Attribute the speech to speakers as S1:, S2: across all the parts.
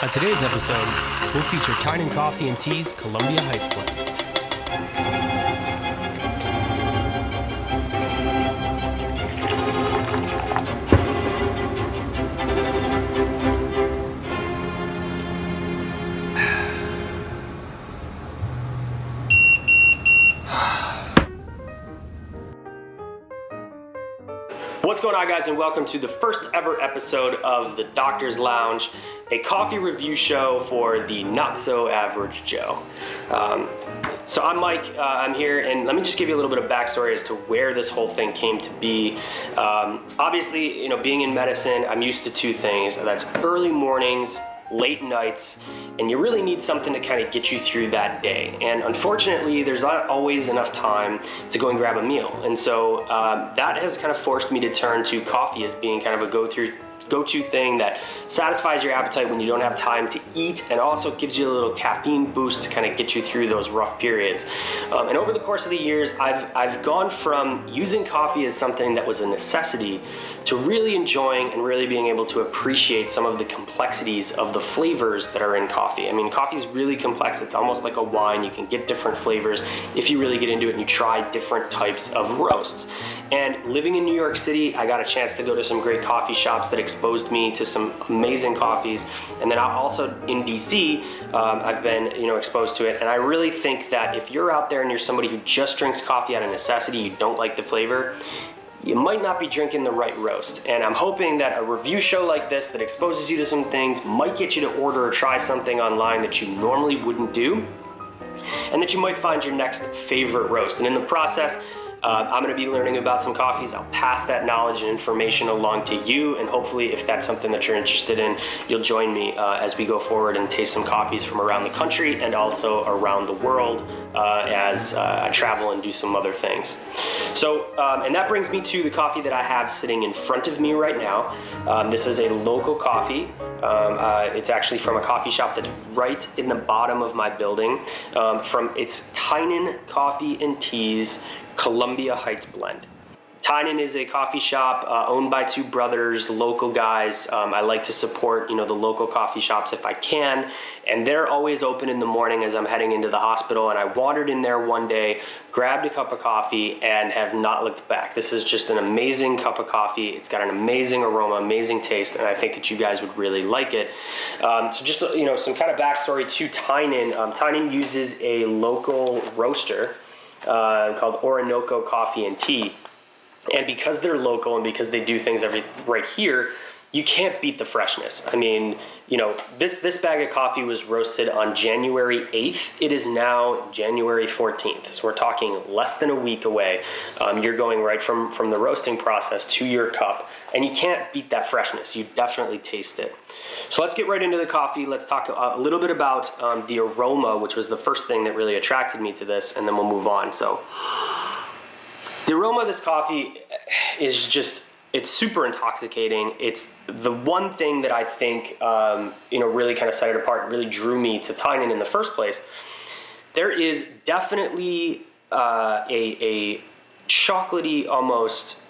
S1: On today's episode, we'll feature Tynan Coffee and Tea's Columbia Heights blend. What's going on, guys, and welcome to the first ever episode of the Doctor's Lounge, a coffee review show for the not-so-average Joe. So I'm Mike, I'm here, and let me just give you a little bit of backstory as to where this whole thing came to be. Obviously, being in medicine, I'm used to two things. That's early mornings, late nights, and you really need something to kind of get you through that day. And unfortunately, there's not always enough time to go and grab a meal. And so that has kind of forced me to turn to coffee as being kind of a go-to thing that satisfies your appetite when you don't have time to eat, and also gives you a little caffeine boost to kind of get you through those rough periods. And over the course of the years, I've gone from using coffee as something that was a necessity to really enjoying and really being able to appreciate some of the complexities of the flavors that are in coffee. I mean, coffee is really complex. It's almost like a wine. You can get different flavors if you really get into it and you try different types of roasts. And living in New York City, I got a chance to go to some great coffee shops that exposed me to some amazing coffees. And then also in DC, I've been exposed to it. And I really think that if you're out there and you're somebody who just drinks coffee out of necessity, you don't like the flavor, you might not be drinking the right roast. And I'm hoping that a review show like this that exposes you to some things might get you to order or try something online that you normally wouldn't do, and that you might find your next favorite roast. And in the process, I'm going to be learning about some coffees. I'll pass that knowledge and information along to you, and hopefully if that's something that you're interested in, you'll join me as we go forward and taste some coffees from around the country and also around the world as I travel and do some other things. So, and that brings me to the coffee that I have sitting in front of me right now. This is a local coffee. It's actually from a coffee shop that's right in the bottom of my building. It's Tynan Coffee and Tea's Columbia Heights blend. Tynan is a coffee shop owned by two brothers, local guys. I like to support, the local coffee shops if I can, and they're always open in the morning as I'm heading into the hospital. And I wandered in there one day, grabbed a cup of coffee, and have not looked back. This is just an amazing cup of coffee. It's got an amazing aroma, amazing taste, and I think that you guys would really like it. So just some kind of backstory to Tynan. Tynan uses a local roaster called Orinoco Coffee and Tea. And because they're local and because they do things right here, you can't beat the freshness. I mean, this bag of coffee was roasted on January 8th. It is now January 14th. So we're talking less than a week away. You're going right from the roasting process to your cup, and you can't beat that freshness. You definitely taste it. So let's get right into the coffee. Let's talk a little bit about the aroma, which was the first thing that really attracted me to this, and then we'll move on. So the aroma of this coffee is just, it's super intoxicating. It's the one thing that I think, really kind of set it apart and really drew me to Tynan in the first place. There is definitely a chocolatey, almost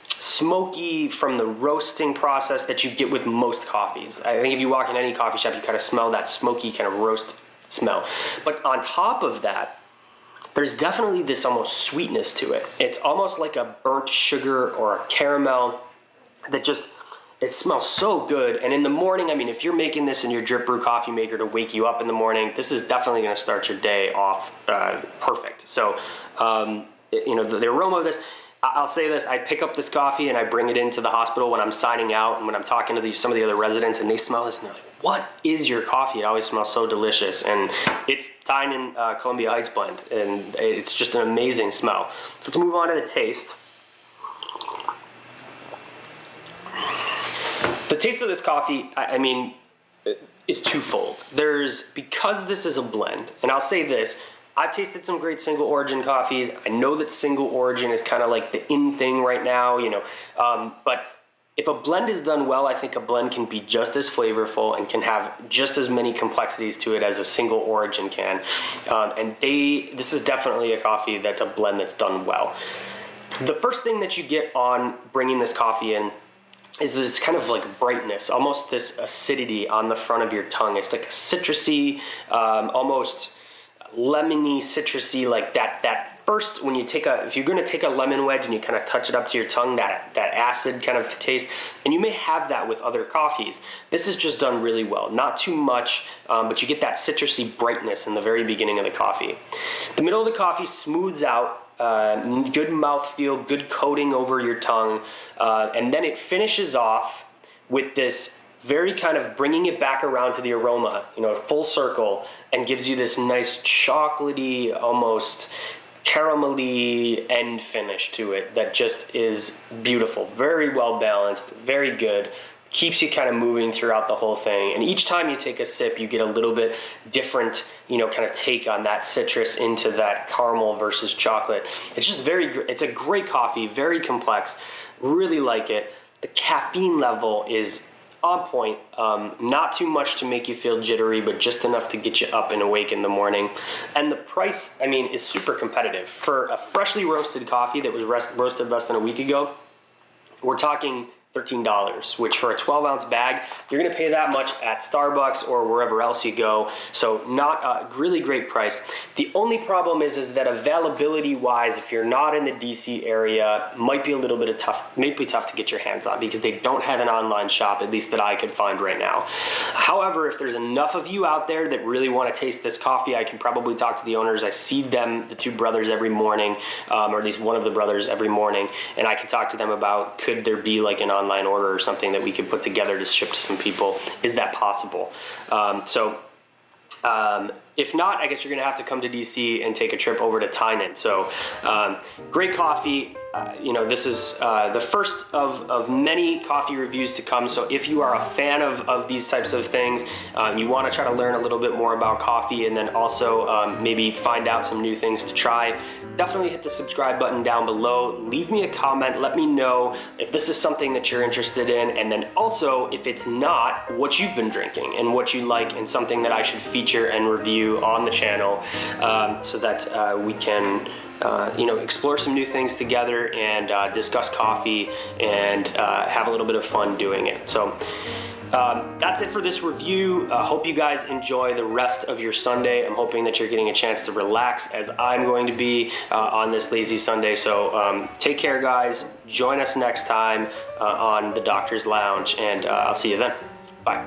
S1: smoky from the roasting process that you get with most coffees. I think if you walk in any coffee shop, you kind of smell that smoky kind of roast smell. But on top of that, there's definitely this almost sweetness to it. It's almost like a burnt sugar or a caramel that just, it smells so good. And in the morning, I mean, if you're making this in your drip brew coffee maker to wake you up in the morning, this is definitely going to start your day off perfect. So, the aroma of this, I'll say this, I pick up this coffee and I bring it into the hospital when I'm signing out and when I'm talking to some of the other residents, and they smell this and they're like, what is your coffee? It always smells so delicious. And it's Tynan Columbia Heights blend, and it's just an amazing smell. So let's move on to the taste. The taste of this coffee, I mean, is twofold. Because this is a blend, and I'll say this, I've tasted some great single origin coffees. I know that single origin is kind of like the in thing right now, but if a blend is done well, I think a blend can be just as flavorful and can have just as many complexities to it as a single origin can. This is definitely a coffee that's a blend that's done well. The first thing that you get on bringing this coffee in is this kind of like brightness, almost this acidity on the front of your tongue. It's like a citrusy, almost lemony, citrusy, like that first, when you if you're gonna take a lemon wedge and you kind of touch it up to your tongue, that acid kind of taste, and you may have that with other coffees. This is just done really well, not too much, but you get that citrusy brightness in the very beginning of the coffee. The middle of the coffee smooths out, good mouthfeel, good coating over your tongue, and then it finishes off with this very kind of bringing it back around to the aroma, full circle, and gives you this nice chocolatey, almost caramelly end finish to it that just is beautiful. Very well balanced, very good. Keeps you kind of moving throughout the whole thing. And each time you take a sip, you get a little bit different, kind of take on that citrus into that caramel versus chocolate. It's just it's a great coffee, very complex. Really like it. The caffeine level is on point, not too much to make you feel jittery, but just enough to get you up and awake in the morning. And the price, is super competitive. For a freshly roasted coffee that was roasted less than a week ago, we're talking $13, which for a 12-ounce bag, you're gonna pay that much at Starbucks or wherever else you go. So not a really great price. The only problem is that availability-wise, if you're not in the DC area, might be a little bit tough to get your hands on, because they don't have an online shop, at least that I could find right now. However, if there's enough of you out there that really wanna taste this coffee, I can probably talk to the owners. I see them, the two brothers, every morning, or at least one of the brothers every morning, and I can talk to them about, could there be like an online order or something that we could put together to ship to some people? Is that possible? If not, I guess you're gonna have to come to DC and take a trip over to Tynan. So great coffee. This is the first of many coffee reviews to come. So if you are a fan of these types of things, you want to try to learn a little bit more about coffee, and then also maybe find out some new things to try, definitely hit the subscribe button down below. Leave me a comment. Let me know if this is something that you're interested in, and then also if it's not, what you've been drinking and what you like, and something that I should feature and review on the channel, so that we can explore some new things together and discuss coffee and have a little bit of fun doing it. So that's it for this review. Hope you guys enjoy the rest of your Sunday. I'm hoping that you're getting a chance to relax, as I'm going to be on this lazy Sunday. So take care, guys. Join us next time on the Doctor's Lounge, and I'll see you then. Bye.